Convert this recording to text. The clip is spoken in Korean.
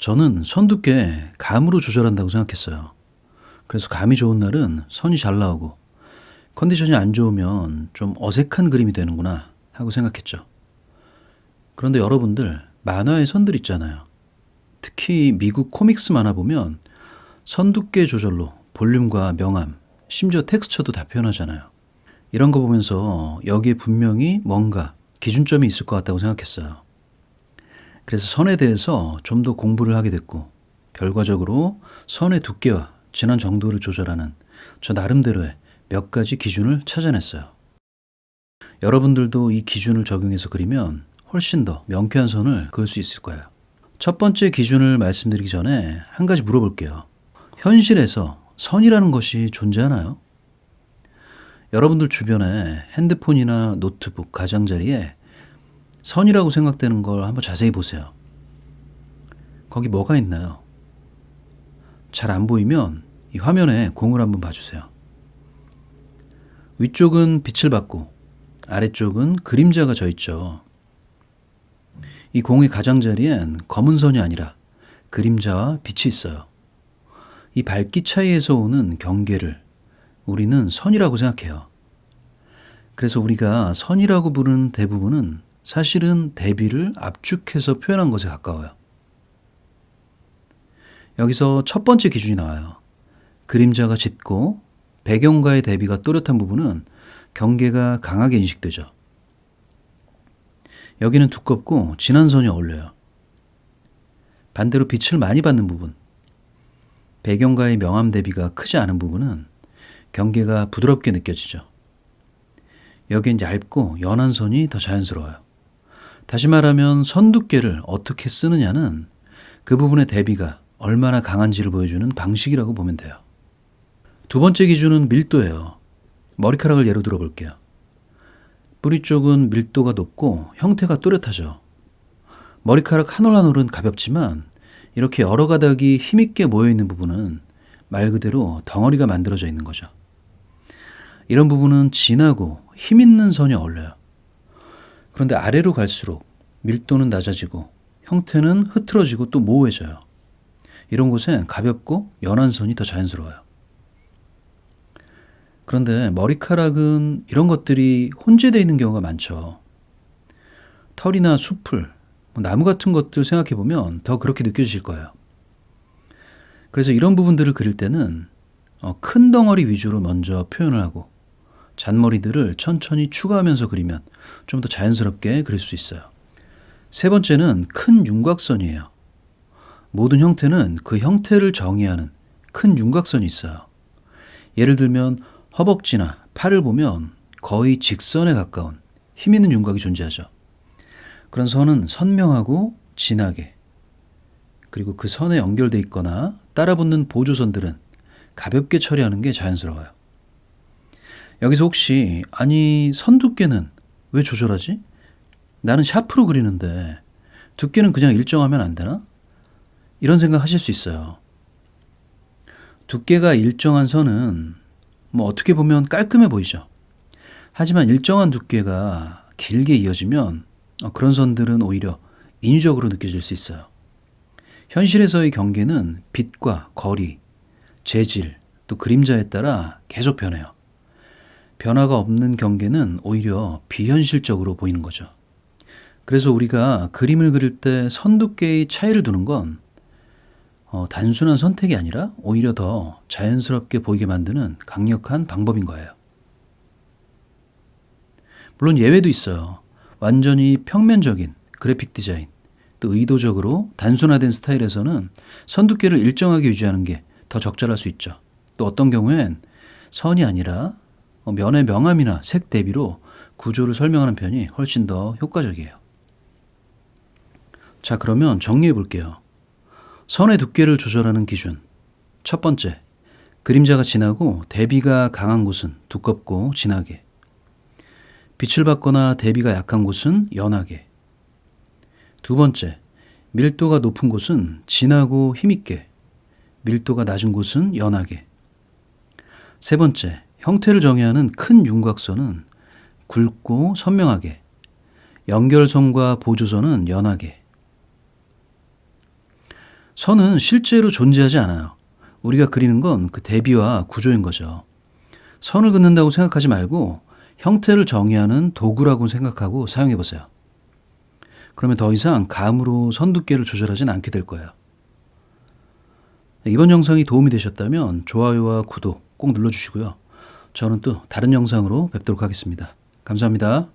저는 선 두께 감으로 조절한다고 생각했어요. 그래서 감이 좋은 날은 선이 잘 나오고 컨디션이 안 좋으면 좀 어색한 그림이 되는구나 하고 생각했죠. 그런데 여러분들 만화의 선들 있잖아요. 특히 미국 코믹스 만화 보면 선 두께 조절로 볼륨과 명암, 심지어 텍스처도 다 표현하잖아요. 이런 거 보면서 여기에 분명히 뭔가 기준점이 있을 것 같다고 생각했어요. 그래서 선에 대해서 좀 더 공부를 하게 됐고 결과적으로 선의 두께와 진한 정도를 조절하는 저 나름대로의 몇 가지 기준을 찾아냈어요. 여러분들도 이 기준을 적용해서 그리면 훨씬 더 명쾌한 선을 그을 수 있을 거예요. 첫 번째 기준을 말씀드리기 전에 한 가지 물어볼게요. 현실에서 선이라는 것이 존재하나요? 여러분들 주변에 핸드폰이나 노트북, 가장자리에 선이라고 생각되는 걸 한번 자세히 보세요. 거기 뭐가 있나요? 잘 안 보이면 이 화면에 공을 한번 봐주세요. 위쪽은 빛을 받고 아래쪽은 그림자가 져 있죠. 이 공의 가장자리엔 검은 선이 아니라 그림자와 빛이 있어요. 이 밝기 차이에서 오는 경계를 우리는 선이라고 생각해요. 그래서 우리가 선이라고 부르는 대부분은 사실은 대비를 압축해서 표현한 것에 가까워요. 여기서 첫 번째 기준이 나와요. 그림자가 짙고 배경과의 대비가 또렷한 부분은 경계가 강하게 인식되죠. 여기는 두껍고 진한 선이 어울려요. 반대로 빛을 많이 받는 부분, 배경과의 명암 대비가 크지 않은 부분은 경계가 부드럽게 느껴지죠. 여기엔 얇고 연한 선이 더 자연스러워요. 다시 말하면 선 두께를 어떻게 쓰느냐는 그 부분의 대비가 얼마나 강한지를 보여주는 방식이라고 보면 돼요. 두 번째 기준은 밀도예요. 머리카락을 예로 들어 볼게요. 뿌리 쪽은 밀도가 높고 형태가 또렷하죠. 머리카락 한 올 한 올은 가볍지만 이렇게 여러 가닥이 힘있게 모여있는 부분은 말 그대로 덩어리가 만들어져 있는 거죠. 이런 부분은 진하고 힘있는 선이 어울려요. 그런데 아래로 갈수록 밀도는 낮아지고 형태는 흐트러지고 또 모호해져요. 이런 곳엔 가볍고 연한 선이 더 자연스러워요. 그런데 머리카락은 이런 것들이 혼재되어 있는 경우가 많죠. 털이나 수풀, 나무 같은 것들 생각해보면 더 그렇게 느껴지실 거예요. 그래서 이런 부분들을 그릴 때는 큰 덩어리 위주로 먼저 표현을 하고 잔머리들을 천천히 추가하면서 그리면 좀 더 자연스럽게 그릴 수 있어요. 세 번째는 큰 윤곽선이에요. 모든 형태는 그 형태를 정의하는 큰 윤곽선이 있어요. 예를 들면 허벅지나 팔을 보면 거의 직선에 가까운 힘있는 윤곽이 존재하죠. 그런 선은 선명하고 진하게, 그리고 그 선에 연결돼 있거나 따라붙는 보조선들은 가볍게 처리하는 게 자연스러워요. 여기서 혹시 아니 선 두께는 왜 조절하지? 나는 샤프로 그리는데 두께는 그냥 일정하면 안 되나? 이런 생각 하실 수 있어요. 두께가 일정한 선은 어떻게 보면 깔끔해 보이죠. 하지만 일정한 두께가 길게 이어지면 그런 선들은 오히려 인위적으로 느껴질 수 있어요. 현실에서의 경계는 빛과 거리, 재질, 또 그림자에 따라 계속 변해요. 변화가 없는 경계는 오히려 비현실적으로 보이는 거죠. 그래서 우리가 그림을 그릴 때 선 두께의 차이를 두는 건 단순한 선택이 아니라 오히려 더 자연스럽게 보이게 만드는 강력한 방법인 거예요. 물론 예외도 있어요. 완전히 평면적인 그래픽 디자인, 또 의도적으로 단순화된 스타일에서는 선 두께를 일정하게 유지하는 게 더 적절할 수 있죠. 또 어떤 경우엔 선이 아니라 면의 명암이나 색 대비로 구조를 설명하는 편이 훨씬 더 효과적이에요. 자, 그러면 정리해 볼게요. 선의 두께를 조절하는 기준. 첫 번째, 그림자가 진하고 대비가 강한 곳은 두껍고 진하게, 빛을 받거나 대비가 약한 곳은 연하게. 두 번째, 밀도가 높은 곳은 진하고 힘있게, 밀도가 낮은 곳은 연하게. 세 번째, 형태를 정의하는 큰 윤곽선은 굵고 선명하게, 연결선과 보조선은 연하게. 선은 실제로 존재하지 않아요. 우리가 그리는 건 그 대비와 구조인 거죠. 선을 긋는다고 생각하지 말고 형태를 정의하는 도구라고 생각하고 사용해 보세요. 그러면 더 이상 감으로 선 두께를 조절하진 않게 될 거예요. 이번 영상이 도움이 되셨다면 좋아요와 구독 꼭 눌러주시고요. 저는 또 다른 영상으로 뵙도록 하겠습니다. 감사합니다.